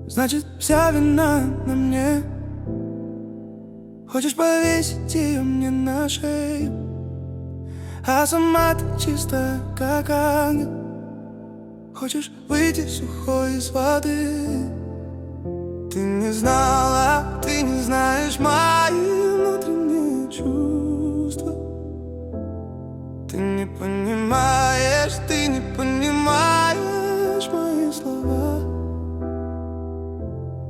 значит вся вина на мне. Хочешь повесить ее мне на шею, а сама ты чистая, как ангел. Хочешь выйти сухой из воды. Ты не знала, ты не знаешь мои внутренние чувства. Ты не понимаешь мои слова.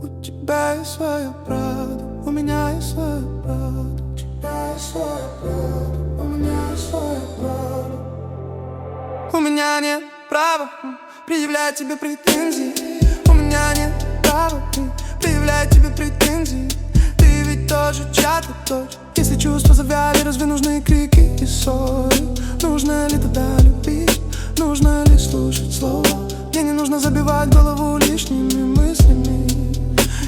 У тебя есть своя правда, у меня есть своя правда. У тебя есть своя правда, у меня есть своя правда. У меня нет права предъявлять тебе претензии. У меня нет права предъявлять тебе претензии. Ты ведь тоже чья-то дочь. Если чувства завяли, разве нужны крики и ссоры? Нужно ли тогда любить? Нужно ли слушать слова? Мне не нужно забивать голову лишними мыслями.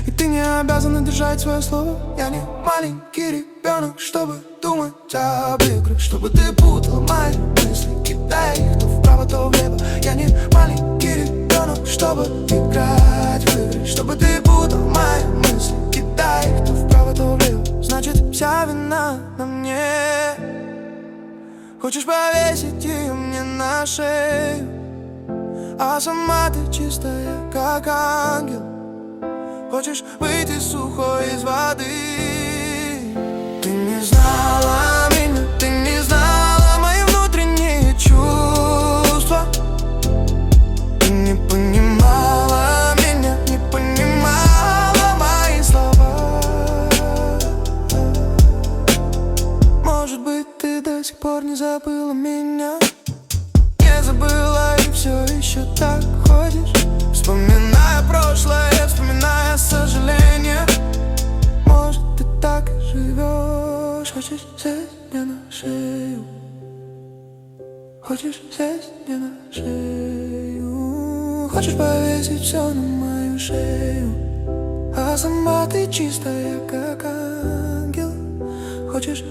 И ты не обязана держать свое слово. Я не маленький ребенок, чтобы думать об играх, чтобы ты путала мои мысли, кидая их то вправо, то влево. Я не маленький ребенок, чтобы играть в игры, чтобы ты путала мои мысли, кидая их то вправо, то влево. Значит вся вина на мне. Хочешь повесить ее мне на шею, а сама ты чистая, как ангел. Хочешь выйти сухой из воды. Ты не знала меня, ты не знала мои внутренние чувства. Ты не понимала меня, не понимала мои слова. Может быть, ты до сих пор не забыла меня. Не забыла и все еще так ходишь, вспоминая прошлое, вспоминая сожаление. Может, ты так и живешь. Хочешь сесть мне на шею, хочешь сесть мне на шею. Хочешь повесить все на мою шею, а сама ты чистая, как ангел. Хочешь